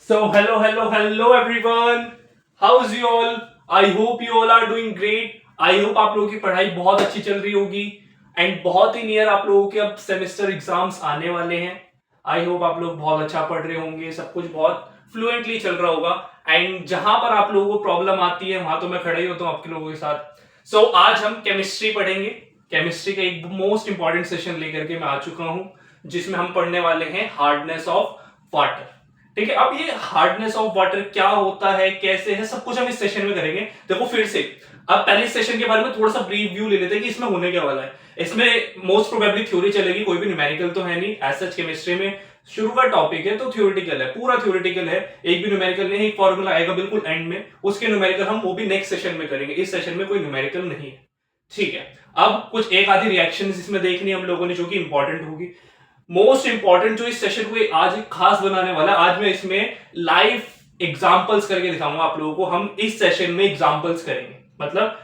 So hello everyone. How's you all? I hope you all are doing great. I hope आप लोगों की पढ़ाई बहुत अच्छी चल रही होगी एंड बहुत ही नियर आप लोगों के अब सेमेस्टर एग्जाम्स आने वाले हैं. आई होप आप लोग बहुत अच्छा पढ़ रहे होंगे, सब कुछ बहुत फ्लुएंटली चल रहा होगा एंड जहां पर आप लोगों को प्रॉब्लम आती है वहां तो मैं खड़ा ही होता हूँ आपके लोगों के साथ. सो आज हम केमिस्ट्री पढ़ेंगे. केमिस्ट्री का एक मोस्ट इंपॉर्टेंट सेशन लेकर के मैं आ चुका हूँ जिसमें हम पढ़ने वाले हैं हार्डनेस ऑफ वाटर. ठीक है, अब ये हार्डनेस ऑफ वाटर क्या होता है, कैसे है, सब कुछ हम इस सेशन में करेंगे. देखो फिर से अब पहले सेशन के बारे में थोड़ा सा ब्रीफ व्यू ले लेते हैं कि इसमें होने क्या वाला है. इसमें मोस्ट प्रोबेबली थ्योरी चलेगी, कोई भी न्यूमेरिकल तो है नहीं. एज सच केमिस्ट्री में शुरू का टॉपिक है तो थ्योरेटिकल है, पूरा थ्योरेटिकल है. एक भी न्यूमेरिकल नहीं, एक फॉर्मूला आएगा बिल्कुल एंड में, उसके न्यूमेरिकल हम वो भी नेक्स्ट सेशन में करेंगे. इस सेशन में कोई न्यूमेरिकल नहीं है. ठीक है, अब कुछ एक आधी रिएक्शन इसमें देखनी हम लोगों ने जो कि इंपॉर्टेंट होगी. मोस्ट इंपॉर्टेंट जो इस सेशन को आज खास बनाने वाला है, आज मैं इसमें लाइव एग्जांपल्स करके दिखाऊंगा आप लोगों को. हम इस सेशन में एग्जांपल्स करेंगे, मतलब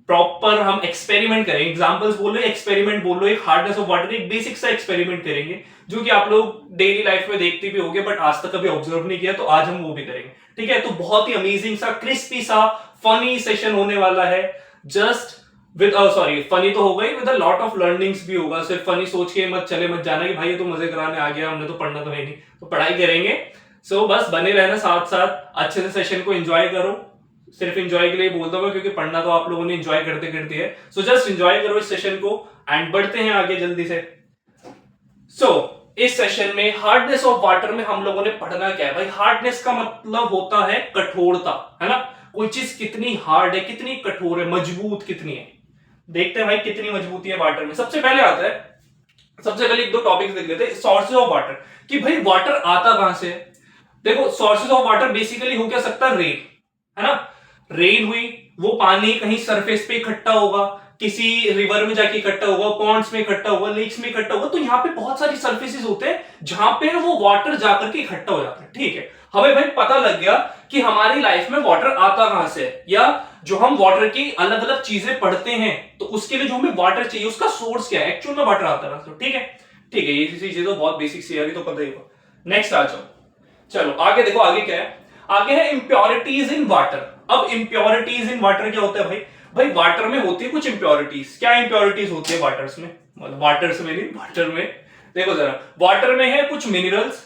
प्रॉपर हम एक्सपेरिमेंट करेंगे. एग्जांपल्स बोलो, एक्सपेरिमेंट बोलो, एक हार्डनेस ऑफ वाटर एक बेसिक सा एक्सपेरिमेंट करेंगे जो कि आप लोग डेली लाइफ में देखते भी होंगे बट आज तक कभी ऑब्जर्व नहीं किया, तो आज हम वो भी करेंगे. ठीक है, तो बहुत ही अमेजिंग सा, क्रिस्पी सा, फनी सेशन होने वाला है. जस्ट विद सॉरी फनी तो होगा ही, with a lot of learnings भी होगा. सिर्फ फनी सोच के मत जाना कि भाई ये तो मजे कराने आ गया, हमने तो पढ़ना तो है नहीं, तो पढ़ाई करेंगे. सो बस बने रहना साथ साथ, अच्छे से सेशन को एंजॉय करो. सिर्फ एंजॉय के लिए बोलता हूँ क्योंकि पढ़ना तो आप लोगों ने एंजॉय करते करते है. सो जस्ट एंजॉय करो इस सेशन को एंड बढ़ते हैं आगे जल्दी से. सो इस सेशन में हार्डनेस ऑफ वाटर में हम लोगों ने पढ़ना क्या है. भाई हार्डनेस का मतलब होता है कठोरता, है ना. कोई चीज कितनी हार्ड है, कितनी कठोर है, मजबूत कितनी है. देखते हैं भाई कितनी मजबूती है वाटर में. सबसे पहले आता है, सबसे पहले एक दो टॉपिक्स देख लेते हैं. सोर्सेज ऑफ वाटर, कि भाई वाटर आता कहां से. देखो सोर्सेज ऑफ वाटर बेसिकली हो क्या सकता है, रेन, है ना. रेन हुई, वो पानी कहीं सरफेस पे इकट्ठा होगा, किसी रिवर में जाके इकट्ठा होगा, पॉन्ड्स में इकट्ठा होगा, लेक्स में इकट्ठा होगा. तो यहाँ पे बहुत सारी सरफेसेस होते हैं जहां पे वो वाटर जाकर के इकट्ठा हो जाता है. ठीक है, हमें भाई पता लग गया कि हमारी लाइफ में वाटर आता कहां से है, या जो हम वाटर की अलग अलग चीजें पढ़ते हैं तो उसके लिए जो हमें वाटर चाहिए उसका सोर्स क्या है, एक्चुअल में वाटर आता है. ठीक है, ठीक है, ये चीजें तो बहुत बेसिक सी है, तो पता ही होगा. नेक्स्ट आ जाओ, चलो आगे देखो. आगे क्या है, आगे है इंप्योरिटीज इन वाटर. अब इंप्योरिटीज इन वाटर क्या होता है भाई. भाई वाटर में होती है कुछ इंप्योरिटीज. क्या इंप्योरिटीज होती है वाटर्स में, मतलब वाटर्स में नहीं, वाटर में. देखो जरा, वाटर में है कुछ minerals,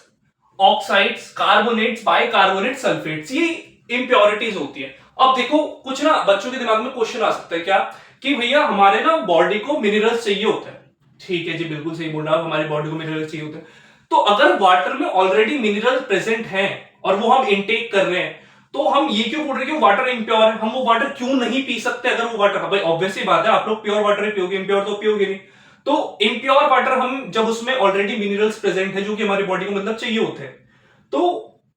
oxides, carbonates, bicarbonate, sulphates, ये इंप्योरिटीज होती है. अब देखो कुछ ना बच्चों के दिमाग में क्वेश्चन आ सकता है क्या, कि भैया हमारे ना बॉडी को मिनरल्स चाहिए होता है. ठीक है जी, बिल्कुल सही बोल रहा हूं, हमारी बॉडी को मिनरल्स चाहिए होते हैं. तो अगर वाटर में ऑलरेडी मिनरल प्रेजेंट हैं और वो हम इनटेक कर रहे हैं, तो हम ये क्यों बोल रहे हैं कि वाटर इम्प्योर है. हम वो वाटर क्यों नहीं पी सकते अगर वो वाटर, भाई ऑब्वियसली बात है, आप लोग प्योर वाटर ही पियोगे, इम्प्योर तो पियोगे नहीं. तो इम्प्योर वाटर हम जब उसमें ऑलरेडी मिनरल्स प्रेजेंट है जो कि हमारी बॉडी को मतलब चाहिए होते हैं, तो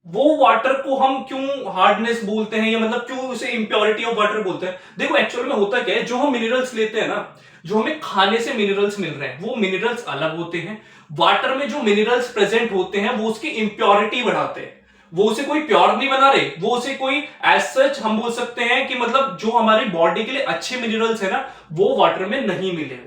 वो वाटर को हम क्यों हार्डनेस बोलते हैं, या मतलब क्यों उसे इंप्योरिटी ऑफ वाटर बोलते हैं. देखो एक्चुअल में होता क्या है, जो हम मिनरल्स लेते हैं ना, जो हमें खाने से मिनरल्स मिल रहे हैं वो मिनरल्स अलग होते हैं. वाटर में जो मिनरल्स प्रेजेंट होते हैं वो उसकी इंप्योरिटी बढ़ाते हैं. वो उसे कोई प्योर नहीं बना रहे, वो उसे कोई एज सच हम बोल सकते हैं कि मतलब जो हमारी बॉडी के लिए अच्छे मिनरल्स है ना, वो वाटर में नहीं मिले.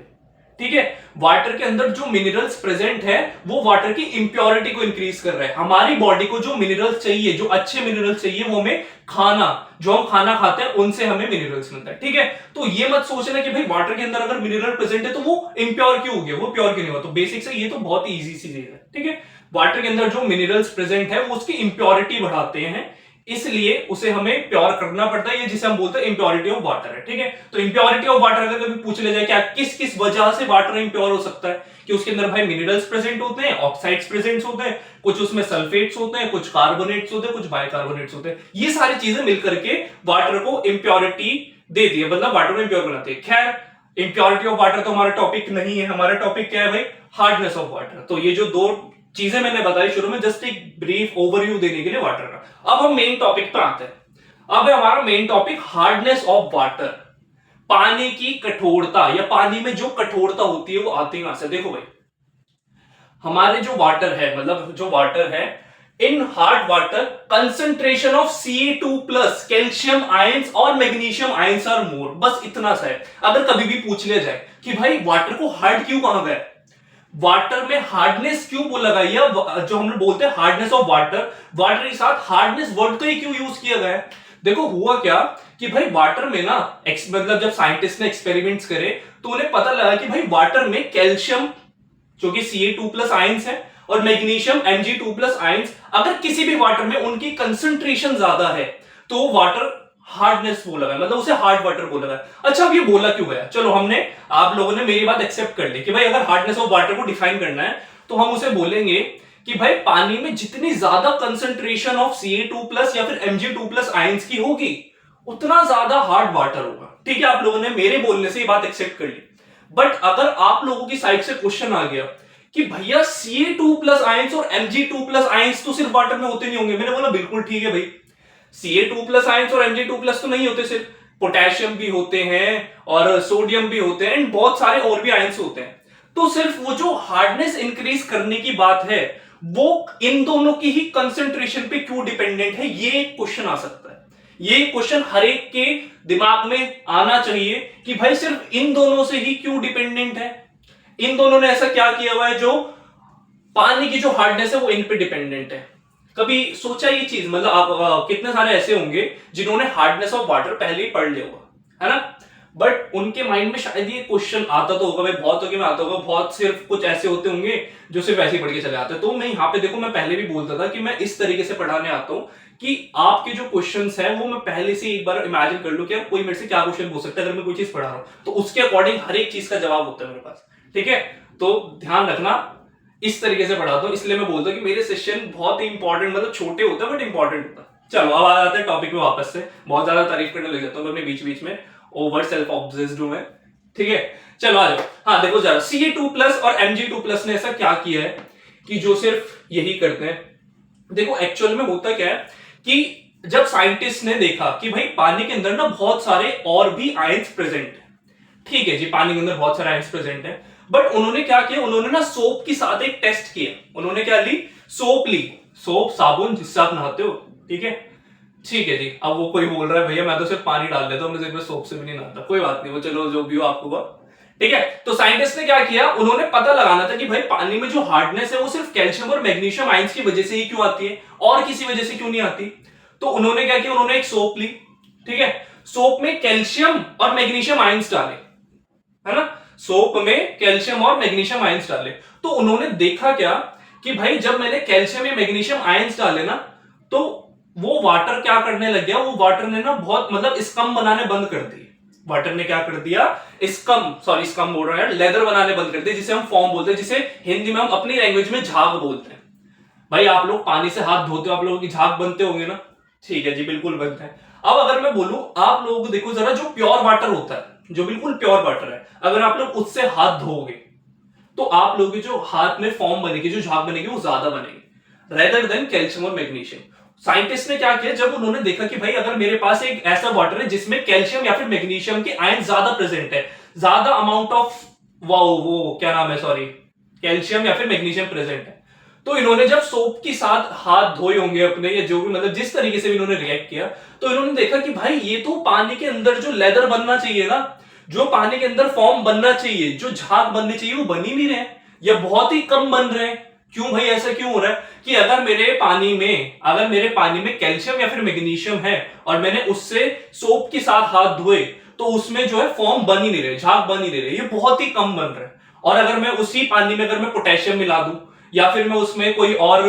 ठीक है, वाटर के अंदर जो मिनरल्स प्रेजेंट है वो वाटर की इंप्योरिटी को इंक्रीज कर रहा है. हमारी बॉडी को जो मिनरल्स चाहिए, जो अच्छे मिनरल्स चाहिए, वो हमें खाना, जो हम खाना खाते हैं उनसे हमें मिनरल्स मिलता है. ठीक है, तो ये मत सोचना कि भाई वाटर के अंदर अगर मिनरल प्रेजेंट है तो वो इंप्योर क्यों हो गया, वो प्योर क्यों नहीं हुआ. तो बेसिक से ये तो बहुत ही इजी सी चीज है. ठीक है, वाटर के अंदर जो मिनरल्स प्रेजेंट है वो उसकी इंप्योरिटी बढ़ाते हैं, इसलिए उसे हमें प्योर करना पड़ता है. ये जिसे हम बोलते हैं इंप्योरिटी ऑफ वाटर है. ठीक है, तो इंप्योरिटी ऑफ वाटर अगर कभी पूछ ले जाए क्या किस किस वजह से वाटर इंप्योर हो सकता है, कि उसके अंदर भाई मिनरल्स प्रेजेंट होते हैं, ऑक्साइड्स प्रेजेंट होते हैं, कुछ उसमें सल्फेट्स होते हैं, कुछ कार्बोनेट्स होते हैं, कुछ बाइकार्बोनेट्स होते हैं. ये सारी चीजें मिलकर के वाटर को इंप्योरिटी देती है, मतलब वाटर को इंप्योर बनाती है. खैर इंप्योरिटी ऑफ वाटर तो हमारा टॉपिक नहीं है. हमारा टॉपिक क्या है भाई, हार्डनेस ऑफ वाटर. तो ये जो दो चीजें मैंने बताई शुरू में, जस्ट एक ब्रीफ ओवरव्यू देने के लिए वाटर का. अब हम मेन टॉपिक पे आते हैं. अब है हमारा main topic hardness of water. पानी की कठोरता, या पानी में जो कठोरता होती है वो आती कहां से. देखो भाई, हमारे जो वाटर है, मतलब जो वाटर है, in hard water concentration of Ca2 plus calcium ions और मैग्नीशियम आयंस आर मोर. बस इतना सा है. अगर कभी भी पूछ लिया जाए कि भाई वाटर को हार्ड क्यों कहा गया, वाटर में हार्डनेस क्यों बोला गया, या जो हम लोग बोलते हैं हार्डनेस ऑफ वाटर, वाटर के साथ हार्डनेस वर्ड को ही क्यों यूज किया गया है? देखो हुआ क्या कि भाई वाटर में ना मतलब जब साइंटिस्ट ने एक्सपेरिमेंट्स करे तो उन्हें पता लगा कि भाई वाटर में कैल्शियम जो कि Ca2+ आयंस है और मैग्नीशियम Mg2+ आयंस, अगर किसी भी वाटर में उनकी कंसंट्रेशन ज्यादा है तो वाटर हार्डनेस बोला गया, मतलब उसे हार्ड वाटर बोला गया। अच्छा अब ये बोला क्यों गया, चलो हमने, आप लोगों ने मेरी बात एक्सेप्ट कर ली कि भाई अगर हार्डनेस ऑफ वाटर को डिफाइन करना है तो हम उसे बोलेंगे कि भाई पानी में जितनी ज्यादा कंसंट्रेशन ऑफ Ca2+ या फिर Mg2+ आयंस की होगी उतना ज्यादा हार्ड वाटर होगा। ठीक है, आप लोगों ने मेरे बोलने से ये बात एक्सेप्ट कर ली। बट अगर आप लोगों की साइड से क्वेश्चन आ गया कि भैया Ca2+ आयंस और Mg2+ आयंस तो सिर्फ वाटर में होते नहीं होंगे, मैंने बोला बिल्कुल ठीक है भाई, Ca2+ आयंस और Mg2+ तो नहीं होते, सिर्फ पोटेशियम भी होते हैं और सोडियम भी होते हैं एंड बहुत सारे और भी आयंस होते हैं। तो सिर्फ वो जो हार्डनेस इंक्रीज करने की बात है वो इन दोनों की ही कंसेंट्रेशन पे क्यों डिपेंडेंट है, ये क्वेश्चन आ सकता है। ये क्वेश्चन हर एक के दिमाग में आना चाहिए कि भाई सिर्फ इन दोनों से ही क्यों डिपेंडेंट है, इन दोनों ने ऐसा क्या किया हुआ है जो पानी की जो हार्डनेस है वो इन पे डिपेंडेंट है। कभी सोचा ये चीज, मतलब आप कितने सारे ऐसे होंगे जिन्होंने हार्डनेस ऑफ वाटर पहले ही पढ़ लिया होगा, है ना, बट उनके माइंड में शायद ये क्वेश्चन आता तो होगा भाई, बहुत में आता होगा, बहुत सिर्फ कुछ ऐसे होते होंगे जो सिर्फ ऐसे ही पढ़ के चले आते हैं। तो मैं यहाँ पे देखो, मैं पहले भी बोलता था कि मैं इस तरीके से पढ़ाने आता हूँ कि आपके जो क्वेश्चंस हैं वो मैं पहले से एक बार इमेजिन कर लूं कि कोई मेरे से क्या क्वेश्चन पूछ सकता है अगर मैं कोई चीज पढ़ा रहा हूं, तो उसके अकॉर्डिंग हर एक चीज का जवाब होता है मेरे पास। ठीक है, तो ध्यान रखना, इस तरीके से पढ़ाता हूं, इसलिए मैं बोलता हूं कि मेरे सेशन बहुत ही इंपॉर्टेंट, मतलब छोटे होते हैं बट इंपॉर्टेंट होता है। चलो अब आ जाते हैं टॉपिक में वापस से, बहुत ज्यादा तारीफ करने लग जाता हूं अपने बीच बीच में, ओवर सेल्फ ऑब्सेस्ड हूं मैं। ठीक है, चलो आ जाओ। हाँ देखो जरा, Ca2+ और Mg2+ ने ऐसा क्या किया है कि जो सिर्फ यही करते हैं। देखो एक्चुअल में होता क्या है कि जब साइंटिस्ट ने देखा कि भाई पानी के अंदर ना बहुत सारे और भी आयंस प्रेजेंट है, ठीक है जी, पानी के अंदर बहुत सारे आयंस प्रेजेंट है, बट उन्होंने क्या किया, उन्होंने ना सोप के साथ एक टेस्ट किया। उन्होंने क्या ली, सोप ली, सोप साबुन जिससे आप नहाते हो, ठीक है, ठीक है जी। अब वो कोई बोल रहा है भैया मैं तो सिर्फ पानी डाल देता हूँ, मैं सोप से भी नहीं नहाता, कोई बात नहीं, वो चलो जो भी हो आपको बात। ठीक है, तो साइंटिस्ट ने क्या किया, उन्होंने पता लगाना था कि भाई पानी में जो हार्डनेस है वो सिर्फ कैल्शियम और मैग्नीशियम आयंस की वजह से ही क्यों आती है और किसी वजह से क्यों नहीं आती। तो उन्होंने क्या किया, उन्होंने एक सोप ली, ठीक है, सोप में कैल्शियम और मैग्नीशियम आयंस डाले, है ना, सोप में कैल्शियम और मैग्नीशियम आयंस डाले। तो उन्होंने देखा क्या कि भाई जब मैंने कैल्शियम या मैग्नीशियम आयंस डाले ना तो वो वाटर क्या करने लग गया, वो वाटर ने ना बहुत मतलब स्कम बनाने बंद कर दिए। वाटर ने क्या कर दिया, स्कम बोल रहा है, लेदर बनाने बंद कर दिए, जिसे हम फॉर्म बोलते हैं, जिसे हिंदी में हम अपनी लैंग्वेज में झाग बोलते हैं। भाई आप लोग पानी से हाथ धोते हो, आप लोगों की झाग बनते होंगे ना, ठीक है जी, बिल्कुल बनते हैं। अब अगर मैं बोलूं, आप लोग देखो जरा, जो प्योर वाटर होता है, जो बिल्कुल प्योर वाटर है, अगर आप लोग उससे हाथ धोगे तो आप लोगों के जो हाथ में फॉर्म बनेगी, जो झाग बनेगी, वो ज्यादा बनेगी रेदर देन कैल्शियम और मैग्नीशियम। साइंटिस्ट ने क्या किया, जब उन्होंने देखा कि भाई अगर मेरे पास एक ऐसा वाटर है जिसमें कैल्शियम या फिर मैग्नीशियम के आयन ज्यादा प्रेजेंट है, ज्यादा अमाउंट ऑफ वो क्या नाम है, सॉरी, कैल्शियम या फिर मैग्नीशियम प्रेजेंट है, तो इन्होंने जब सोप के साथ हाथ धोए होंगे अपने, या जो भी मतलब जिस तरीके से भी इन्होंने रिएक्ट किया, तो इन्होंने देखा कि भाई ये तो पानी के अंदर जो लेदर बनना चाहिए ना, जो पानी के अंदर फॉर्म बनना चाहिए, जो झाग बननी चाहिए, वो बन ही नहीं रहे, या बहुत ही कम बन रहे हैं। क्यों भाई ऐसा क्यों हो रहा है कि अगर मेरे पानी में कैल्शियम या फिर मैग्नीशियम है और मैंने उससे सोप के साथ हाथ धोए तो उसमें जो है फॉर्म बन ही नहीं रहे, झाग बन ही नहीं रहे, ये बहुत ही कम बन रहा है। और अगर मैं उसी पानी में अगर मैं पोटेशियम मिला दूं या फिर मैं उसमें कोई और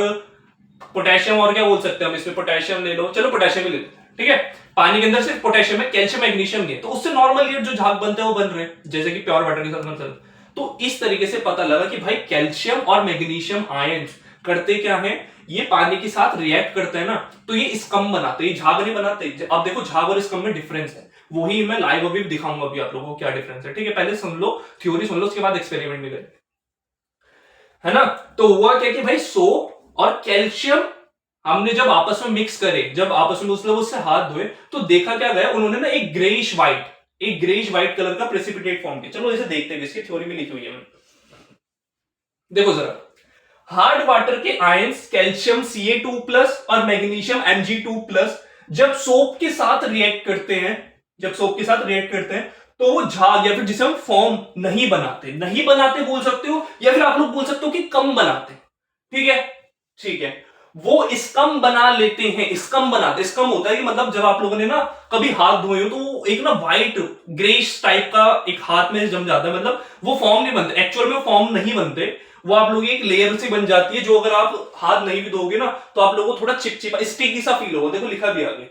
पोटेशियम, और क्या बोल सकते हैं हम इसमें, पोटेशियम ले लो, चलो पोटेशियम ही ले लो, ठीक है, पानी के अंदर सिर्फ पोटेशियम है, कैल्शियम मैग्नीशियम नहीं है, तो उससे नॉर्मल जो झाग बनते हैं वो बन रहे हैं, जैसे कि प्योर वाटर के साथ बन। तो इस तरीके से पता लगा कि भाई कैल्शियम और मैग्नीशियम आयंस करते क्या है, ये पानी के साथ रिएक्ट करते हैं ना, तो ये स्कम बनाते हैं, झाग नहीं बनाते। अब देखो झाग और स्कम में डिफरेंस है, वही मैं लाइव अभी दिखाऊंगा अभी आप लोगों को क्या डिफरेंस है। ठीक है, पहले सुन लो, थ्योरी सुन लो, उसके बाद एक्सपेरिमेंट भी करें, है ना। तो हुआ क्या कि भाई सोप और कैल्शियम हमने जब आपस में मिक्स करे, जब आपस में उससे हाथ धोए, तो देखा क्या गया, उन्होंने ना एक ग्रेइश व्हाइट कलर का प्रेसिपिटेट फॉर्म किया। चलो इसे देखते हैं, इसकी थ्योरी में लिखी हुई है, देखो जरा, हार्ड वाटर के आयंस कैल्शियम Ca2+ और मैग्नीशियम Mg2+ जब सोप के साथ रिएक्ट करते हैं, तो वो झाग या फिर जिसे हम फॉर्म नहीं बनाते, नहीं बनाते बोल सकते हो, या फिर आप लोग बोल सकते हो कि कम बनाते। ठीक है, ठीक है, वो स्कम बना लेते हैं, स्कम बनाते। स्कम होता है कि मतलब जब आप लोगों ने ना कभी हाथ धोए हो तो वो एक ना व्हाइट ग्रेश टाइप का एक हाथ में जम जाता है, मतलब वो फॉर्म नहीं बनते, एक्चुअल में वो फॉर्म नहीं बनते, वो आप लोग एक लेयर से बन जाती है, जो अगर आप हाथ नहीं भी धोगे ना तो आप लोगों को थोड़ा चिपचिपा स्टिकी सा फील होगा। देखो लिखा भी आगे।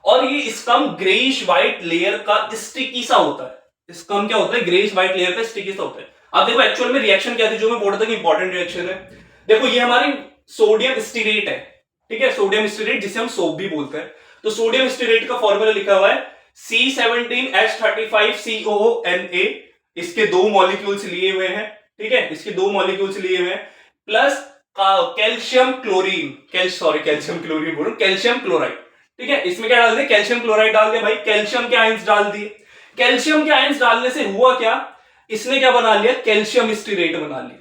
और ये स्कम ग्रेइश व्हाइट लेयर का स्टिकी सा होता है। स्कम क्या होता है? ग्रेइश व्हाइट लेयर का स्टिकी सा होता है। अब देखो एक्चुअल में रिएक्शन क्या थी जो मैं बोल रहा था कि इंपॉर्टेंट रिएक्शन है। देखो ये हमारी सोडियम स्टीरेट है, ठीक है, सोडियम स्टीरेट जिसे हम सोप भी बोलते हैं। तो सोडियम स्टीरेट का फॉर्मूला लिखा हुआ है C17H35COONA। इसके दो मॉलिक्यूल्स लिए हुए हैं, ठीक है, इसके दो मॉलिक्यूल्स लिए हुए हैं, plus calcium chlorine, calcium chlorine बोलूं, कैल्शियम क्लोराइड। ठीक है, इसमें क्या डाल दिया? कैल्शियम क्लोराइड डाल दिया भाई, कैल्शियम के आयंस डाल दिए। कैल्शियम के आयंस डालने से हुआ क्या? इसने क्या बना लिया? कैल्शियम स्टीरेट बना लिया।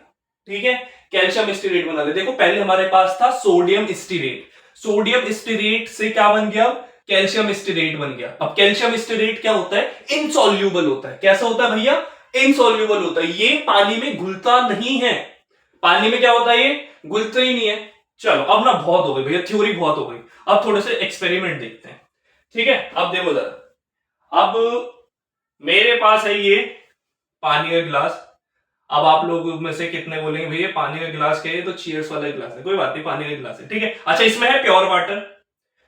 ठीक है, कैल्शियम स्टीरेट बना लिया। देखो पहले हमारे पास था सोडियम स्टीरेट, सोडियम स्टीरेट से क्या बन गया? कैल्शियम स्टीरेट बन गया। अब कैल्शियम स्टीरेट क्या होता है? इनसॉल्यूबल होता है। कैसा होता है भैया? इनसॉल्यूबल होता है। ये पानी में घुलता नहीं है। पानी में क्या होता है? ये घुलता ही नहीं है। चलो अब ना बहुत हो गई भैया, थ्योरी बहुत हो गई, अब थोड़े से एक्सपेरिमेंट देखते हैं। ठीक है, अब देखो जरा, अब मेरे पास है ये पानी का गिलास। अब आप लोग में से कितने बोलेंगे भैया पानी का गिलास क्या है? तो चीयर्स वाला गिलास है। कोई बात नहीं, पानी का गिलास है, ठीक है। अच्छा, इसमें है प्योर वाटर,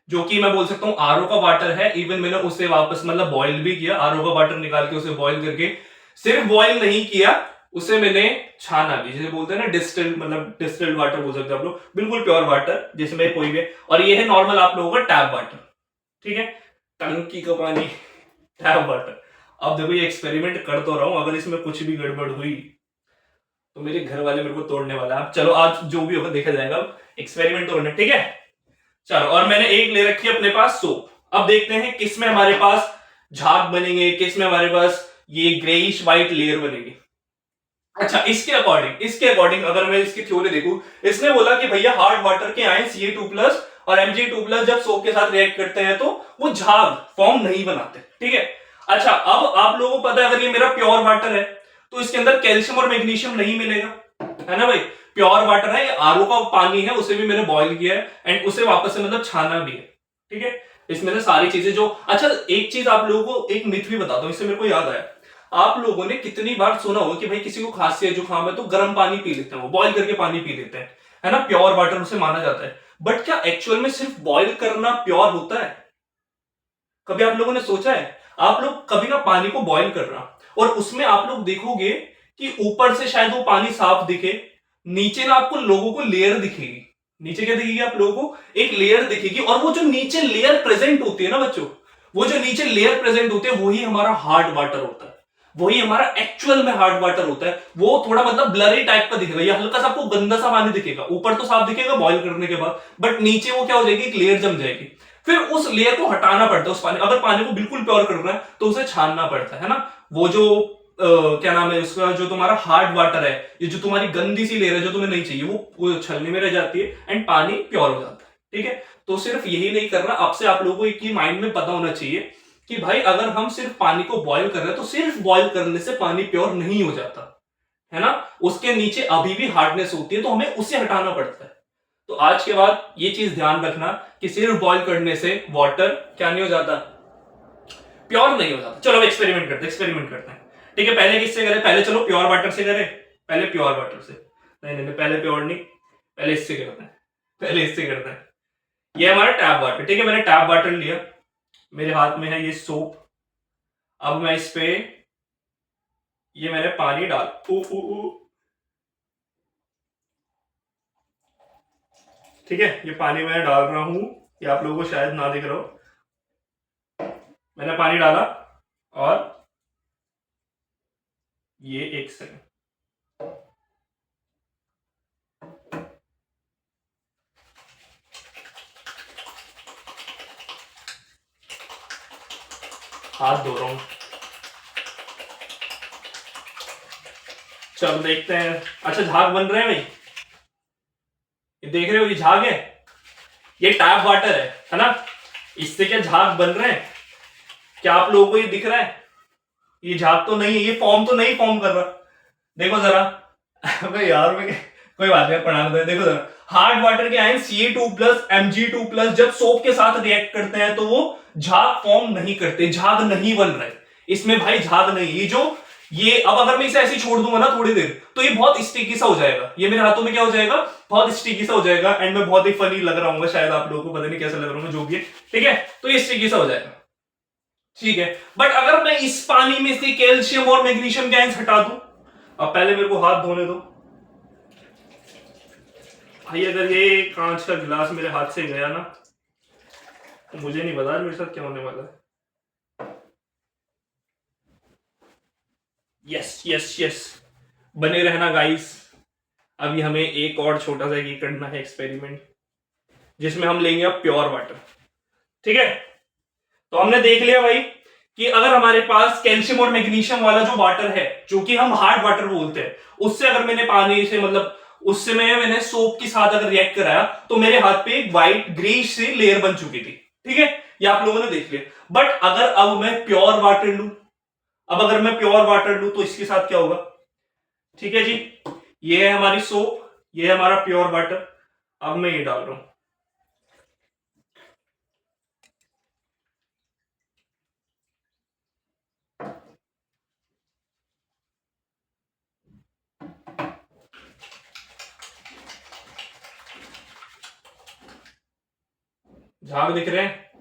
जो कि मैं बोल सकता हूँ आरओ का वाटर है। इवन मैंने उसे वापस मतलब बॉईल भी किया, आरओ का वाटर निकाल के उसे बॉईल करके, सिर्फ बॉईल नहीं किया, उसे मैंने छाना भी, जिसे बोलते हैं ना डिस्टिल्ड, मतलब डिस्टिल्ड वाटर बोल सकते हैं आप लोग, बिल्कुल प्योर वाटर जिसमें कोई भी। और ये है नॉर्मल आप लोगों का टैप वाटर, ठीक है, टंकी का पानी, टैप वाटर। अब देखो ये एक्सपेरिमेंट कर तो रहा हूं, अगर इसमें कुछ भी गड़बड़ हुई तो मेरे घर वाले मेरे को तोड़ने वाला है। चलो आज जो भी होगा देखा जाएगा, एक्सपेरिमेंट तो होना, ठीक है। चलो, और मैंने एक ले रखी है अपने पास सोप। अब देखते हैं किस में हमारे पास झाग बनेंगे, किस में हमारे पास ये ग्रेइश व्हाइट लेयर बनेगी। अच्छा, इसके अकॉर्डिंग अगर मैं इसकी थ्योरी देखूं, इसने बोला कि भैया हार्ड वाटर के आयन Ca2+ और Mg2+ जब सोप के साथ रिएक्ट करते हैं तो वो झाग फॉर्म नहीं बनाते, ठीक है। अच्छा, अब आप लोगों को पता है अगर ये मेरा प्योर वाटर है तो इसके अंदर कैल्शियम और मैग्नीशियम नहीं मिलेगा, है ना भाई। प्योर वाटर है, ये आरओ का पानी है, उसे भी मैंने बॉईल किया है एंड उसे वापस से मतलब छाना भी है, ठीक है। इसमें से सारी चीजें जो, अच्छा एक चीज आप लोगों को एक मिथ भी बताता हूं, इससे मेरे को याद आया। आप लोगों ने कितनी बार सुना होगा कि भाई किसी को खांसी है, जुकाम है तो गर्म पानी पी लेते हैं, वो बॉईल करके पानी पी लेते हैं, है ना, प्योर वाटर उसे माना जाता है। बट क्या एक्चुअल में सिर्फ बॉईल करना प्योर होता है? कभी आप लोगों ने सोचा है? आप लोग कभी ना पानी को बॉईल कर रहा और उसमें आप लोग देखोगे कि ऊपर से शायद वो पानी साफ दिखे, नीचे ना आपको लोगों को लेयर दिखेगी। नीचे क्या दिखेगी आप लोगों को? एक लेयर दिखेगी, और वो जो नीचे लेयर प्रेजेंट होती है ना बच्चों, वो जो नीचे लेयर प्रेजेंट होती है वही हमारा हार्ड वाटर होता है, वही हमारा एक्चुअल में हार्ड वाटर होता है। वो थोड़ा मतलब ब्लरी टाइप का दिखेगा, या हल्का सा आपको गंदा सा पानी दिखेगा, ऊपर तो साफ दिखेगा बॉईल करने के बाद, बट नीचे वो क्या हो जाएगी, एक लेयर जम जाएगी। फिर उस लेयर को हटाना पड़ता है, उस पानी, अगर पानी को बिल्कुल प्योर करना है तो उसे छानना पड़ता है ना। वो जो क्या नाम है उसका, जो तुम्हारा हार्ड वाटर है, ये जो तुम्हारी गंदी सी लेयर है जो तुम्हें नहीं चाहिए, वो छलनी में रह जाती है एंड पानी प्योर हो जाता है, ठीक है। तो सिर्फ यही नहीं करना, अब से आप लोगों को एक ही माइंड में पता होना चाहिए कि भाई अगर हम सिर्फ पानी को बॉईल कर रहे हैं तो सिर्फ बॉईल करने से पानी प्योर नहीं हो जाता, है ना, उसके नीचे अभी भी हार्डनेस होती है, तो हमें उसे हटाना पड़ता है। तो आज के बाद ये चीज ध्यान रखना कि सिर्फ बॉईल करने से वाटर क्या नहीं हो जाता, प्योर नहीं हो जाता। चलो अब एक्सपेरिमेंट करते हैं, ठीक है। पहले किससे करें? पहले चलो प्योर वाटर से करें, पहले प्योर वाटर से, नहीं नहीं पहले प्योर नहीं, पहले इससे करते हैं, पहले इससे करते हैं। ये हमारा टैप वाटर, ठीक है, मैंने टैप वाटर लिया, मेरे हाथ में है ये सोप। अब मैं इस पे ये मैंने पानी डाल, ठीक है, ये पानी मैं डाल रहा हूं, ये आप लोगों को शायद ना दिख रहा हो, मैंने पानी डाला और ये एक सेकंड, हाथ धो रहा हूं। चलो देखते हैं। अच्छा, झाग बन रहे हैं भाई, ये देख रहे हो, ये झाग है, ये टैप वाटर है ना, इससे क्या झाग बन रहे हैं? क्या आप लोगों को ये दिख रहा है? ये झाग तो नहीं है, ये फॉर्म तो नहीं फॉर्म कर रहा। देखो जरा अबे यार मैं कोई बात नहीं, पढ़ाने दो। देखो जरा, हार्ड वाटर के आयन Ca2+ Mg2+ जब सोप के साथ रिएक्ट करते हैं तो वो झाग फॉर्म नहीं करते, झाग नहीं बन रहे इसमें भाई, झाग नहीं। ये जो ये अब अगर मैं इसे ऐसे छोड़ दूंगा ना थोड़ी देर, तो ये बहुत स्टिकी सा हो जाएगा। ये मेरे हाथों में क्या हो जाएगा, बहुत स्टिकी सा हो जाएगा। एंड मैं बहुत ही फनी लग रहा हूँ शायद आप लोगों को, पता नहीं कैसा लग रहा हूँ, जो भी है। ठीक है, तो ये स्टिकी सा हो जाएगा। ठीक है, बट अगर मैं इस पानी में से कैल्शियम और मैग्नीशियम के आयंस हटा दूं, अब पहले मेरे को हाथ धोने दो भाई। अगर ये कांच का गिलास मेरे हाथ से गया ना, तो मुझे नहीं पता मेरे साथ क्या होने वाला है। यस यस यस, बने रहना गाइस। अभी हमें एक और छोटा सा ये करना है एक्सपेरिमेंट, जिसमें हम लेंगे अब प्योर वाटर। ठीक है, तो हमने देख लिया भाई कि अगर हमारे पास कैल्शियम और मैग्नीशियम वाला जो वाटर है, जो कि हम हार्ड वाटर बोलते हैं, उससे अगर मैंने पानी से मतलब उससे मैंने सोप के साथ अगर रिएक्ट कराया, तो मेरे हाथ पे एक व्हाइट ग्रेइश से लेयर बन चुकी थी। ठीक है, ये आप लोगों ने देख लिया। बट अगर अब मैं प्योर वाटर लूं, अब अगर मैं प्योर वाटर लूं तो इसके साथ क्या होगा। ठीक है जी, ये है हमारी सोप, ये है हमारा प्योर वाटर। अब मैं ये डाल रहा हूं, झाग दिख रहे हैं,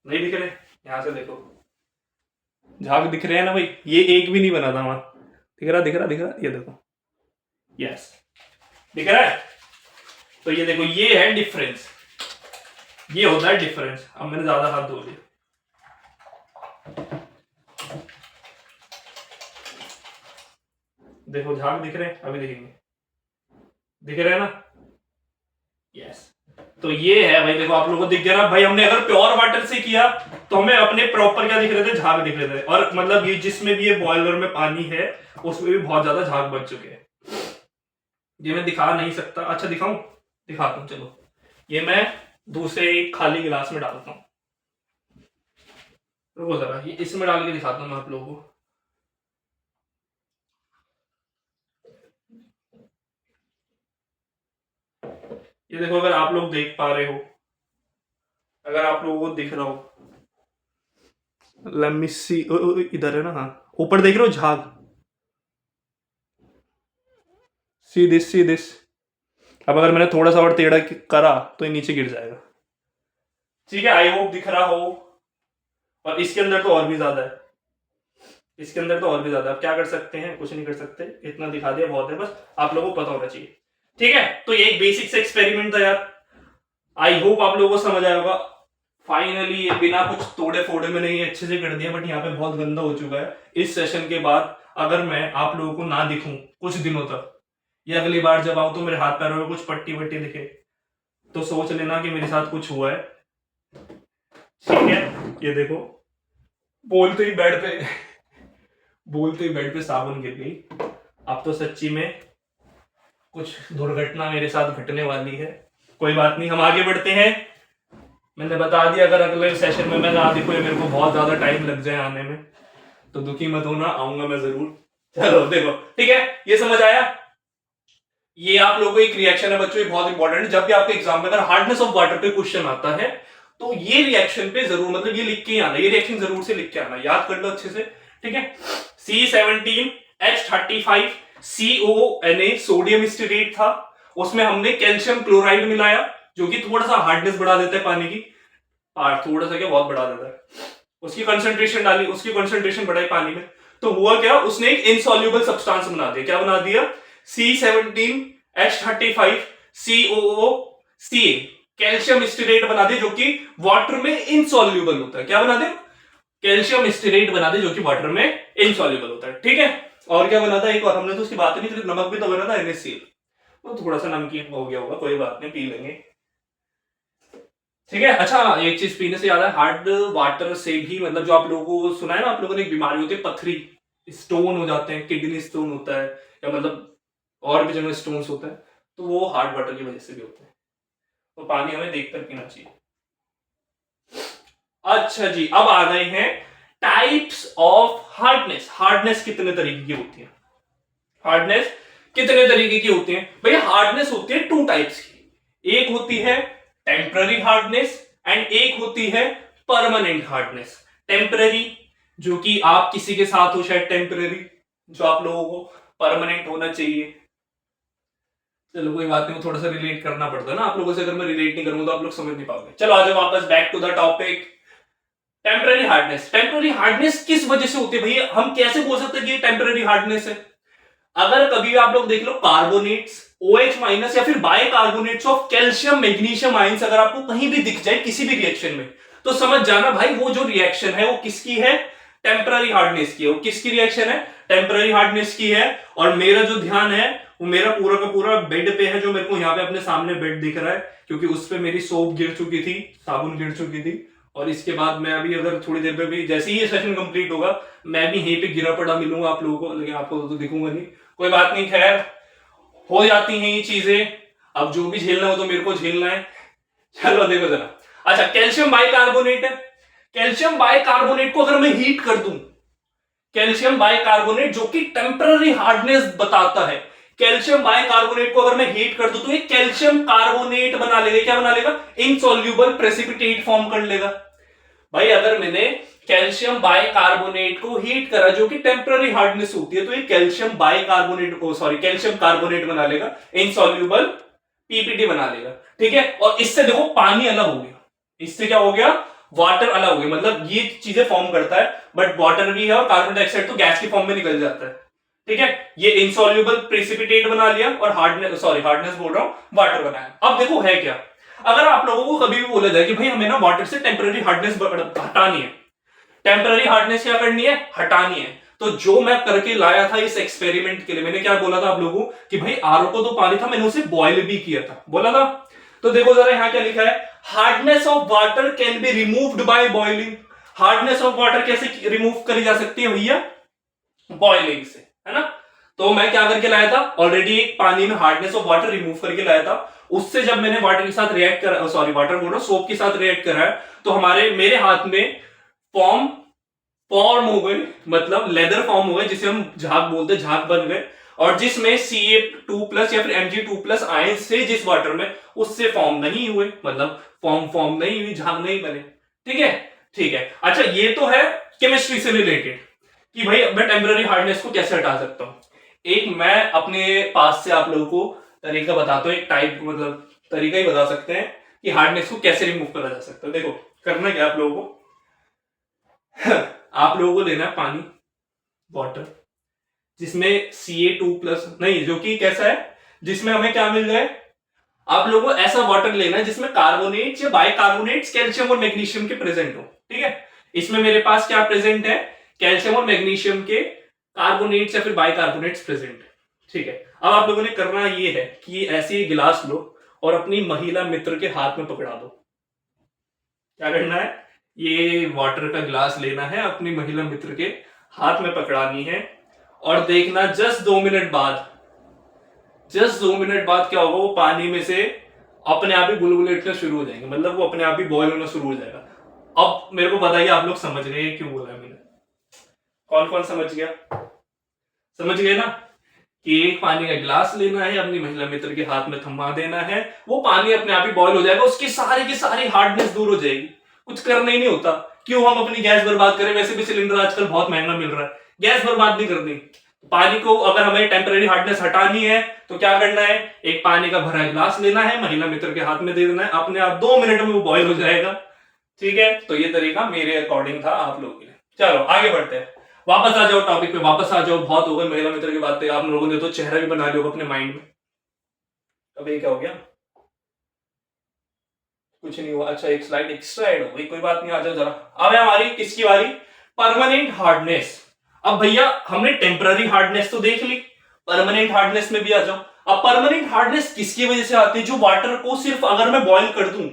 नहीं दिख रहे, यहां से देखो, झाग दिख रहे हैं ना भाई। ये एक भी नहीं बना था वहां, दिख रहा दिख रहा दिख रहा, ये देखो, यस दिख रहा है। तो ये देखो, ये है डिफरेंस, ये होता है डिफरेंस। अब मैंने ज्यादा हाथ धो लिया, देखो झाग दिख रहे हैं, अभी दिखेंगे, दिख रहे हैं ना, यस। तो ये है भाई, देखो आप लोगों को दिख गया ना भाई। हमने अगर प्योर वाटर से किया तो हमें अपने प्रॉपर क्या दिख रहे थे, झाग दिख रहे थे। और मतलब ये जिसमें भी ये बॉयलर में पानी है, उसमें भी बहुत ज्यादा झाग बन चुके हैं। ये मैं दिखा नहीं सकता, अच्छा दिखाऊं, दिखाता हूं चलो। ये मैं दूसरे एक खाली गिलास में डालता हूँ, रुको जरा, ये इसमें डाल के दिखाता हूँ मैं आप लोगों को। ये देखो, अगर आप लोग देख पा रहे हो, अगर आप लोगों को दिख रहा हो, लेट मी सी, इधर है ना, हाँ ऊपर देख रहे हो झाग, सी दिस। अब अगर मैंने थोड़ा सा और टेढ़ा करा तो ये नीचे गिर जाएगा। ठीक है, आई होप दिख रहा हो। और इसके अंदर तो और भी ज्यादा है, इसके अंदर तो और भी ज्यादा। आप क्या कर सकते हैं, कुछ नहीं कर सकते, इतना दिखा दिया बहुत है, बस आप लोगों को पता होना चाहिए। ठीक है, तो ये एक बेसिक से एक्सपेरिमेंट था यार। आई होप आप लोगों को समझ आया होगा। फाइनली ये बिना कुछ तोड़े फोड़े में नहीं, अच्छे से कर दिया, बट यहाँ पे बहुत गंदा हो चुका है। इस सेशन के बाद अगर मैं आप लोगों को ना दिखूं कुछ दिनों तक, या अगली बार जब आऊं तो मेरे हाथ पैरों में कुछ पट्टी वट्टी दिखे, तो सोच लेना कि मेरे साथ कुछ हुआ है। ठीक है, ये देखो, बोलते ही बेड पे बोलते ही बेड पे साबुन गिर गई। अब तो सच्ची में कुछ दुर्घटना मेरे साथ घटने वाली है। कोई बात नहीं, हम आगे बढ़ते हैं। मैंने बता दिया, अगर अगले सेशन में मैं ना दिखूं या मेरे को बहुत ज्यादा टाइम लग जाए आने में, तो दुखी मत होना, आऊंगा मैं जरूर। चलो देखो, ठीक है, ये समझ आया। ये आप लोगों को एक रिएक्शन है बच्चों, ये बहुत इंपॉर्टेंट है। जब भी आपके एग्जाम में अगर हार्डनेस ऑफ वाटर पे क्वेश्चन आता है, तो ये रिएक्शन पे जरूर, मतलब ये लिख के आना, ये रिएक्शन जरूर से लिख के आना, याद कर लो अच्छे से। ठीक है, C17H35 CONA सोडियम स्टीरेट था, उसमें हमने कैल्शियम क्लोराइड मिलाया, जो कि थोड़ा सा हार्डनेस बढ़ा देता है पानी की, थोड़ा सा क्या, बहुत बढ़ा देता है। उसकी कंसंट्रेशन डाली, उसकी कंसंट्रेशन बढ़ाई पानी में, तो हुआ क्या, उसने एक इनसॉल्युबल सब्सटेंस बना दिया। क्या बना दिया, C17H35 COOCA कैल्शियम स्टीरेट बना दे, जो कि वाटर में इनसॉल्युबल होता है। क्या बना दे, कैल्शियम स्टीरेट बना दे, जो कि वाटर में इनसॉल्युबल होता है। ठीक है, और क्या बना था, एक और हमने तो उसकी बात नहीं की, नमक भी तो बना था, NaCl। तो थोड़ा सा नमकीन हो गया होगा, कोई बात नहीं, पी लेंगे। ठीक है, अच्छा एक चीज पीने से याद है, हार्ड वाटर से भी, मतलब जो आप लोगों को सुना है ना, आप लोगों ने एक बीमारी होती है पथरी, स्टोन हो जाते हैं, किडनी स्टोन होता है, या मतलब और भी जगह स्टोन्स होता है, तो वो हार्ड वाटर की वजह से भी होते हैं। तो पानी हमें देखकर पीना चाहिए। अच्छा जी, अब आ गए हैं टाइप्स ऑफ हार्डनेस। हार्डनेस कितने तरीके की होती है? हार्डनेस कितने तरीके की होती है भैया? हार्डनेस होती है टू टाइप्स की। एक होती है टेम्पररी हार्डनेस एंड एक होती है परमानेंट हार्डनेस। टेम्पररी जो कि आप किसी के साथ हो शायद टेम्पररी, जो आप लोगों को परमानेंट होना चाहिए। चलो कोई बात नहीं, थोड़ा सा रिलेट करना पड़ता है ना आप लोगों से, अगर मैं रिलेट नहीं करूंगा तो आप लोग समझ नहीं पाओगे। चलो आ जाओ वापस back to the topic. Temporary hardness. Temporary hardness किस वजह से होती है भैया? हम कैसे बोल सकते हैं कि ये टेम्पररी हार्डनेस है? अगर कभी आप लोग देख लो कार्बोनेट्स, OH माइनस या फिर bicarbonates of calcium magnesium ions अगर आपको कहीं भी दिख जाए किसी भी रिएक्शन में, तो समझ जाना भाई वो जो रिएक्शन है वो किसकी है? टेम्पररी हार्डनेस की है। वो किसकी रिएक्शन है? टेम्पररी हार्डनेस की है। और मेरा जो ध्यान है वो मेरा पूरा का पूरा बेड पे है, जो मेरे को यहाँ पे अपने सामने बेड दिख रहा है, क्योंकि उस पे मेरी सोप गिर चुकी थी, साबुन गिर चुकी थी। और इसके बाद मैं अभी अगर थोड़ी देर में भी, जैसे ही ये सेशन कंप्लीट होगा, मैं भी यहीं पे गिरा पड़ा मिलूंगा आप लोगों को, लेकिन आपको तो दिखूंगा नहीं। कोई बात नहीं, खैर हो जाती हैं ये चीजें। अब जो भी झेलना हो तो मेरे को झेलना है। चलो देखो जरा। अच्छा, कैल्शियम बाइकार्बोनेट है। कैल्शियम बाइकार्बोनेट को अगर मैं हीट कर दूं, कैल्शियम बाइकार्बोनेट जो कि टेम्पररी हार्डनेस बताता है, कैल्शियम बाइकार्बोनेट को अगर मैं हीट कर दूं तो ये कैल्शियम कार्बोनेट बना लेगा। क्या बना लेगा? इनसॉल्यूबल प्रेसिपिटेट फॉर्म कर लेगा। भाई अगर मैंने कैल्शियम बाइकार्बोनेट को हीट करा जो कि टेम्पररी हार्डनेस होती है, तो ये कैल्शियम बाइकार्बोनेट को कैल्शियम कार्बोनेट बना लेगा, इनसॉल्यूबल PPT बना लेगा। ठीक है, और इससे देखो पानी अलग हो गया। इससे क्या हो गया? वाटर अलग हो गया। मतलब ये चीजें फॉर्म करता है, बट वाटर भी है और कार्बन डाइऑक्साइड तो गैस की फॉर्म में निकल जाता है। ठीक है, ये इनसॉल्यूबल प्रेसिपिटेट बना लिया और हार्डनेस बोल रहा हूं, वाटर बनाया। अब देखो है क्या, अगर आप लोगों को कभी भी बोला जाए कि भाई हमें ना वाटर से टेम्पररी हार्डनेस हटानी है, टेम्पररी हार्डनेस क्या करनी है? हटानी है। तो जो मैं करके लाया था इस एक्सपेरिमेंट के लिए, मैंने क्या बोला था आप लोगों कि भाई आरओ को तो पानी था, मैंने उसे बॉयल भी किया था, बोला था। तो देखो जरा यहां क्या लिखा है, hardness of water can be removed by boiling. Hardness of water कैसे रिमूव करी जा सकती है भैया? बॉइलिंग से, है ना। तो मैं क्या करके लाया था, ऑलरेडी एक पानी में हार्डनेस ऑफ वाटर रिमूव करके लाया था। उससे जब मैंने वाटर के साथ रिएक्ट करा, वाटर बोल रहा हूं, सोप के साथ रिएक्ट करा है, तो मेरे हाथ में फॉर्म हो गए, मतलब लेदर फॉर्म हो गए, जिसे हम झाग बोलते हैं, झाग बन गए। और जिसमें Ca2+ या फिर Mg2+ आयन से जिस वाटर में, उससे फॉर्म नहीं हुए, मतलब फॉर्म नहीं हुई, झाग नहीं बने। ठीक है, ठीक है। अच्छा, ये तो है केमिस्ट्री से रिलेटेड कि भाई मैं टेम्पररी हार्डनेस को कैसे हटा सकता हूं। एक मैं अपने पास से आप लोगों को तरीका बताता हूं, एक टाइप, मतलब तरीका ही बता सकते हैं कि हार्डनेस को कैसे रिमूव करा जा सकता है। देखो करना क्या आप लोगों को आप लोगों को लेना है पानी, वाटर, जिसमें Ca2+ नहीं, जो कि कैसा है, जिसमें हमें क्या मिल जाए, आप लोगों को ऐसा वाटर लेना है जिसमें कार्बोनेट्स या बाइकार्बोनेट्स कैल्शियम और मैग्नीशियम के प्रेजेंट हो। ठीक है, इसमें मेरे पास क्या प्रेजेंट है? कैल्शियम और मैग्नीशियम के कार्बोनेट्स या फिर बाइकार्बोनेट्स प्रेजेंट। ठीक है, अब आप लोगों ने करना ये है कि ऐसे ही गिलास लो और अपनी महिला मित्र के हाथ में पकड़ा दो। क्या करना है? ये वाटर का गिलास लेना है, अपनी महिला मित्र के हाथ में पकड़ानी है, और देखना जस्ट 2 मिनट बाद क्या होगा, वो पानी में से अपने आप ही बुलबुले उठना शुरू हो जाएंगे, मतलब वो अपने आप ही बॉयल होना शुरू हो जाएगा। अब मेरे को बताइए आप लोग समझ गए क्यों बोला है मैंने? कौन कौन समझ गया? समझ गए ना कि एक पानी का गिलास लेना है, अपनी महिला मित्र के हाथ में थमा देना है, वो पानी अपने आप ही बॉयल हो जाएगा, उसकी सारी की सारी हार्डनेस दूर हो जाएगी। कुछ करना ही नहीं होता। क्यों हम अपनी गैस बर्बाद करें? वैसे भी सिलेंडर आजकल बहुत महंगा मिल रहा है, गैस बर्बाद नहीं करनी। पानी को अगर हमें टेम्पररी हार्डनेस हटानी है तो क्या करना है? एक पानी का भरा गिलास लेना है, महिला मित्र के हाथ में दे देना है, अपने आप 2 मिनट में वो बॉयल हो जाएगा। ठीक है, तो ये तरीका मेरे अकॉर्डिंग था आप लोगों के लिए। चलो आगे बढ़ते हैं, वापस आ जाओ टॉपिक पे, वापस आ जाओ। बहुत हो गए महिला मित्र की बातें, आप लोगों ने तो चेहरा भी बना लिया होगा अपने माइंड में। अब ये क्या हो गया? कुछ नहीं हुआ। अच्छा, एक स्लाइड एक्स्ट्रा ऐड हो गई, कोई बात नहीं, आ जाओ जरा। अब है हमारी किसकी बारी? Permanent hardness. अब भैया हमने टेम्पररी हार्डनेस तो देख ली, परमानेंट हार्डनेस में भी आ जाओ। अब परमानेंट हार्डनेस किसकी वजह से आती है? जो वाटर को सिर्फ अगर मैं बॉईल कर दूं,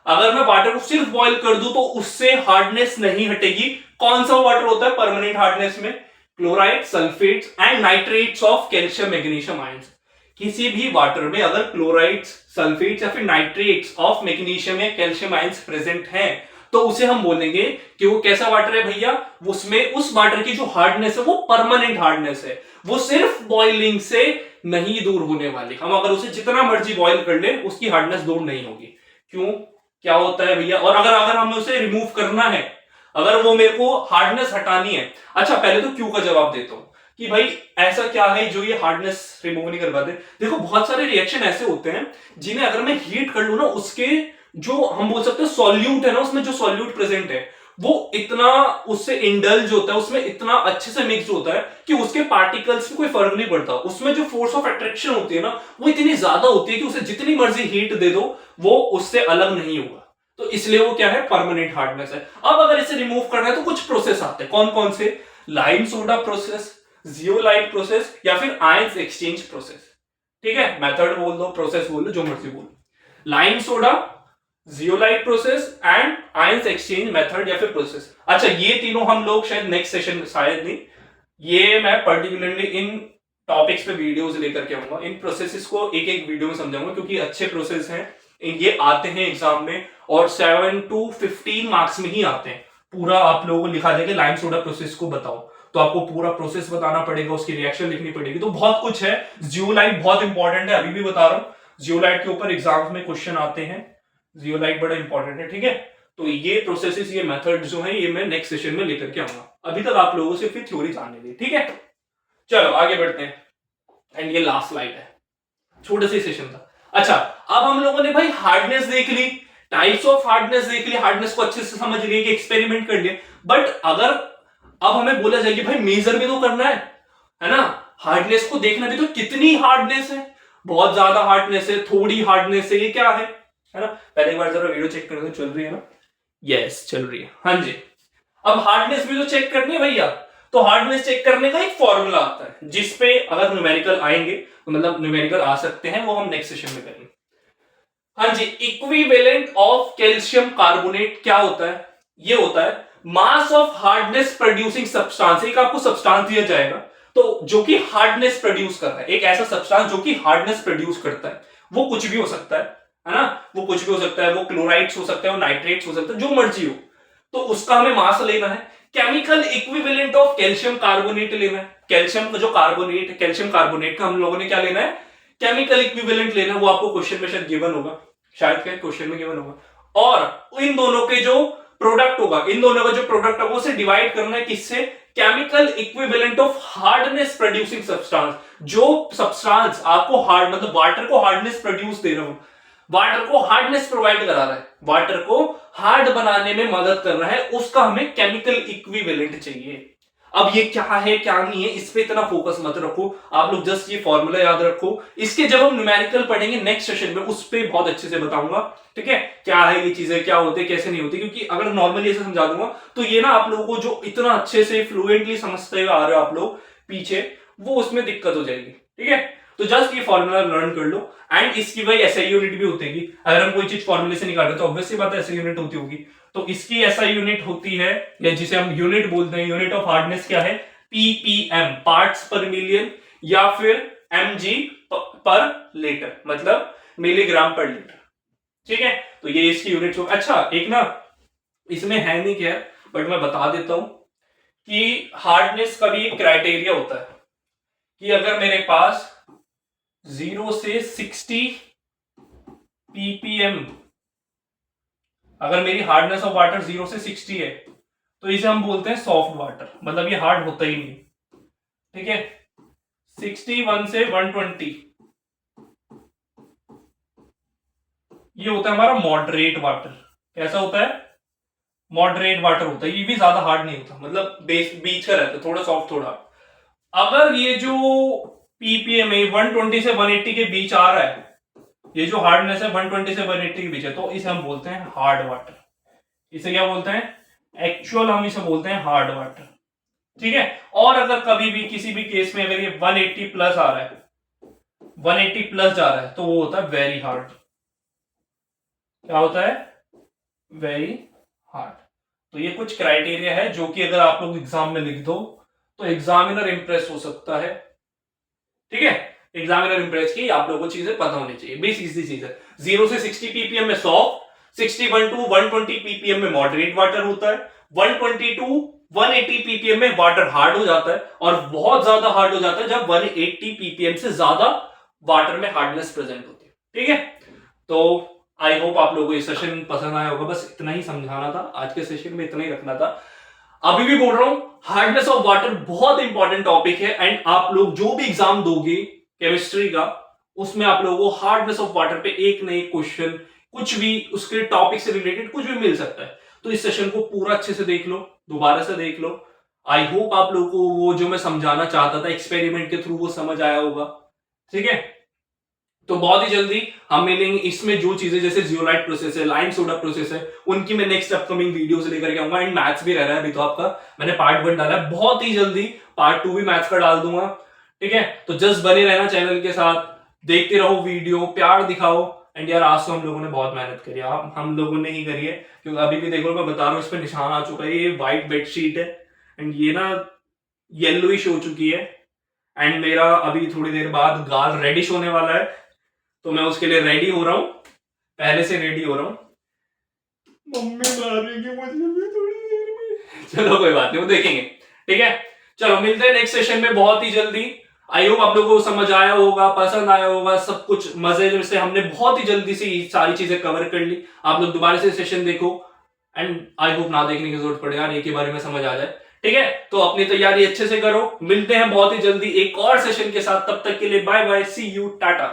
अगर मैं वाटर को सिर्फ बॉईल कर दूं तो उससे हार्डनेस नहीं हटेगी। कौन सा वाटर होता है परमानेंट हार्डनेस में? Chloride, sulphates and nitrates of calcium magnesium ions. किसी भी वाटर में अगर क्लोराइड्स, सल्फेट्स या फिर नाइट्रेट्स ऑफ मैग्नीशियम या कैल्शियम आयंस प्रेजेंट हैं, तो उसे हम बोलेंगे कि वो कैसा वाटर है भैया, उसमें उस वाटर की जो हार्डनेस है वो परमानेंट हार्डनेस है, वो सिर्फ बॉइलिंग से नहीं दूर होने वाली। हम अगर उसे जितना मर्जी बॉइल कर ले उसकी हार्डनेस दूर नहीं होगी। क्यों, क्या होता है भैया? और अगर अगर हमें उसे रिमूव करना है, अगर वो मेरे को हार्डनेस हटानी है, अच्छा पहले तो क्यों का जवाब देता हूं कि भाई ऐसा क्या है जो ये हार्डनेस रिमूव नहीं कर पाते। देखो बहुत सारे रिएक्शन ऐसे होते हैं जिन्हें अगर मैं हीट कर लू ना, उसके जो हम बोल सकते हैं सॉल्यूट है ना, उसमें जो सॉल्यूट प्रेजेंट है वो इतना उससे इंडल्ज होता है, उसमें इतना अच्छे से मिक्स होता है कि उसके पार्टिकल्स में कोई फर्क नहीं पड़ता। उसमें जो फोर्स ऑफ अट्रैक्शन होती है ना वो इतनी ज्यादा होती है कि उसे जितनी मर्जी हीट दे दो वो उससे अलग नहीं होगा। तो इसलिए वो क्या है, परमानेंट हार्डनेस है। अब अगर इसे रिमूव करना है तो कुछ प्रोसेस आते हैं। कौन कौन से? Lime soda process, zeolite process, या फिर आयंस एक्सचेंज प्रोसेस। ठीक है, मेथड बोल दो, प्रोसेस बोल दो, जो मर्जी बोल। Lime soda, zeolite process and ions exchange method या फिर प्रोसेस। अच्छा ये तीनों हम लोग शायद नेक्स्ट सेशन, शायद नहीं, ये मैं पर्टिकुलरली इन टॉपिक्स पे वीडियोस लेकर के आऊंगा। इन प्रोसेसेस को एक एक वीडियो में समझाऊंगा क्योंकि अच्छे प्रोसेस हैं, ये आते हैं एग्जाम में और 7 to 15 मार्क्स में ही आते हैं। पूरा आप लोगों को लिखा जाएगा लाइम सोडा प्रोसेस को बताओ, तो आपको पूरा प्रोसेस बताना पड़ेगा, उसकी रिएक्शन लिखनी पड़ेगी, तो बहुत कुछ है। जियोलाइट बहुत इंपॉर्टेंट है, अभी भी बता रहा हूं, जियोलाइट के ऊपर एग्जाम्स में क्वेश्चन आते हैं, जियोलाइट बड़ा इंपॉर्टेंट है। ठीक है, तो ये प्रोसेसेस, ये मेथड जो है ये मैं नेक्स्ट सेशन में लेकर के आऊंगा। अभी तक आप लोगों से फिर थ्योरी जानने दी। ठीक है, चलो आगे बढ़ते हैं। एंड ये लास्ट स्लाइड है, छोटे से सेशन था। अच्छा अब हम लोगों ने भाई हार्डनेस देख ली, टाइप्स ऑफ हार्डनेस देख ली, हार्डनेस को अच्छे से समझ लिए कि एक्सपेरिमेंट कर लिए। बट अगर अब हमें बोला जाए कि भाई मेजर भी तो करना है ना, हार्डनेस को देखना भी तो, कितनी हार्डनेस है, बहुत ज्यादा हार्डनेस है, थोड़ी हार्डनेस है, ये क्या है ना। पहले एक बार जरा वीडियो चेक करने, चल रही है ना? यस चल रही है, हाँ जी। अब हार्डनेस भी तो चेक करनी है भैया, तो हार्डनेस चेक करने का एक फॉर्मूला आता है जिसपे अगर न्यूमेरिकल आएंगे, तो मतलब न्यूमेरिकल आ सकते हैं, वो हम नेक्स्ट सेशन में करेंगे। हाँ जी, इक्विवेलेंट ऑफ कैल्शियम कार्बोनेट क्या होता है? ये होता है mass of hardness producing substance. एक आपको सब्सटेंस दिया जाएगा तो जो कि हार्डनेस प्रोड्यूस कर रहा है, एक ऐसा सब्सटेंस जो कि हार्डनेस प्रोड्यूस करता है, वो कुछ भी हो सकता है ना, वो कुछ भी हो सकता है, वो क्लोराइड्स हो सकता है, वो नाइट्रेट्स हो सकता है, जो मर्जी हो, तो उसका हमें मास लेना है। Chemical equivalent of calcium carbonate लेना है, कैल्शियम का जो कार्बोनेट, कैल्शियम कार्बोनेट का हम लोगों ने क्या लेना है, केमिकल इक्विवेलेंट लेना है। वो आपको क्वेश्चन में शायद गिवन होगा, शायद क्या क्वेश्चन में गिवन होगा। और इन दोनों के जो प्रोडक्ट होगा, इन दोनों का जो प्रोडक्ट होगा उसे डिवाइड करना है किससे, chemical equivalent of hardness producing substance. जो सब्सटेंस आपको हार्ड, मतलब वाटर को हार्डनेस प्रोड्यूस दे रहा हूं, वाटर को हार्डनेस प्रोवाइड करा रहा है, वाटर को हार्ड बनाने में मदद कर रहा है, उसका हमें केमिकल इक्विवेलेंट चाहिए। अब ये क्या है क्या नहीं है इस पे इतना फोकस मत रखो, आप लोग जस्ट ये फॉर्मूला याद रखो। इसके जब हम न्यूमेरिकल पढ़ेंगे नेक्स्ट सेशन में, उस पे बहुत अच्छे से बताऊंगा। ठीक है, क्या है ये चीजें, क्या होते हैं, कैसे नहीं होती, क्योंकि अगर नॉर्मली ऐसे समझा दूंगा तो ये ना आप लोगों को जो इतना अच्छे से फ्लुएंटली समझते हुए आ रहे हो आप लोग पीछे, वो उसमें दिक्कत हो जाएगी। ठीक है, तो जस्ट ये फॉर्मूला लर्न कर लो। एंड इसकी भाई एसआई यूनिट भी होती है, अगर हम कोई चीज फॉर्मूले से निकाल रहे तो ऑब्वियसली बात है एसआई यूनिट होती होगी। तो इसकी एसआई यूनिट होती है, या जिसे हम यूनिट बोलते हैं, यूनिट ऑफ हार्डनेस क्या है, पीपीएम, पार्ट्स पर मिलियन, या फिर एमजी पर लीटर, मतलब मिलीग्राम पर लीटर। ठीक है, तो ये इसकी यूनिट हो। अच्छा एक ना इसमें है नहीं क्या, बट मैं बता देता हूं कि हार्डनेस का भी एक क्राइटेरिया होता है कि अगर मेरे पास 0 से 60 ppm, अगर मेरी हार्डनेस ऑफ वाटर 0 से 60 है तो इसे हम बोलते हैं सॉफ्ट वाटर, मतलब ये हार्ड होता ही नहीं। ठीक है, 61 से 120 ये होता है हमारा मॉडरेट वाटर। कैसा होता है, मॉडरेट वाटर होता है, ये भी ज्यादा हार्ड नहीं होता, मतलब बीच का रहता है, थोड़ा सॉफ्ट थोड़ा। अगर ये जो पीपीएम 120 से 180 के बीच आ रहा है, ये जो हार्डनेस है 120 से 180 के बीच है, तो इसे हम बोलते हैं हार्ड वाटर। इसे क्या बोलते हैं, एक्चुअल हम इसे बोलते हैं हार्ड वाटर। ठीक है, और अगर कभी भी किसी भी केस में अगर ये 180 प्लस आ रहा है, 180 प्लस जा रहा है, तो वो होता है वेरी हार्ड। क्या होता है, वेरी हार्ड। तो ये कुछ क्राइटेरिया है जो कि अगर आप लोग एग्जाम में लिख दो तो एग्जामिनर इंप्रेस हो सकता है। ठीक है, एग्जामिनर इंप्रेस की आप लोगों को चीजें पता होनी चाहिए, बेसिक सी चीज है। 0 से 60 ppm में सॉफ्ट, 61 टू 120 ppm में मॉडरेट वाटर होता है, 120 टू 180 ppm में वाटर हार्ड हो जाता है, और बहुत ज्यादा हार्ड हो जाता है जब 180 ppm से ज्यादा वाटर में हार्डनेस प्रेजेंट होती है। ठीक है, तो आई होप आप लोगों को ये सेशन पसंद आया होगा। बस इतना ही समझाना था, आज के सेशन में इतना ही रखना था। अभी भी बोल रहा हूं, हार्डनेस ऑफ वाटर बहुत इंपॉर्टेंट टॉपिक है, एंड आप लोग जो भी एग्जाम दोगे केमिस्ट्री का, उसमें आप लोगों को हार्डनेस ऑफ वाटर पे एक न एक क्वेश्चन, कुछ भी उसके टॉपिक से रिलेटेड कुछ भी मिल सकता है। तो इस सेशन को पूरा अच्छे से देख लो, दोबारा से देख लो। आई होप आप लोगों को वो जो मैं समझाना चाहता था एक्सपेरिमेंट के थ्रू वो समझ आया होगा। ठीक है, तो बहुत ही जल्दी हम मिलेंगे। इसमें जो चीजें जैसे जियोलाइट प्रोसेस है, लाइम सोडा प्रोसेस है, उनकी मैं नेक्स्ट अपकमिंग वीडियो से लेकर के आऊंगा। एंड मैथ्स भी रह रहा है अभी, तो आपका मैंने पार्ट 1 डाला है, बहुत ही जल्दी पार्ट 2 भी मैथ्स का डाल दूंगा। ठीक है, तो जस्ट बने रहना चैनल के साथ, देखते रहो वीडियो, प्यार दिखाओ। एंड यार आज तो हम लोगों ने बहुत मेहनत करी है, हम लोगों ने ही करी है, क्योंकि अभी भी देखो मैं बता रहा हूँ इस पर निशान आ चुका है। ये व्हाइट बेडशीट है एंड ये ना येलोइश हो चुकी है, एंड मेरा अभी थोड़ी देर बाद गाल रेडिश होने वाला है, तो मैं उसके लिए रेडी हो रहा हूं, पहले से रेडी हो रहा हूं। मम्मी मारेगी मुझे भी थोड़ी देर में, चलो कोई बात नहीं, वो देखेंगे। ठीक है, चलो मिलते हैं नेक्स्ट सेशन में बहुत ही जल्दी। आई होप आप लोगों को समझ आया होगा, पसंद आया होगा, सब कुछ मजे से हमने बहुत ही जल्दी से सारी चीजें कवर कर ली। आप लोग दोबारा से सेशन देखो, एंड आई होप ना देखने की जरूरत पड़े यार, एक ही बारे में समझ आ जाए। ठीक है, तो अपनी तैयारी अच्छे से करो, मिलते हैं बहुत ही जल्दी एक और सेशन के साथ। तब तक के लिए bye bye, see you, Tata.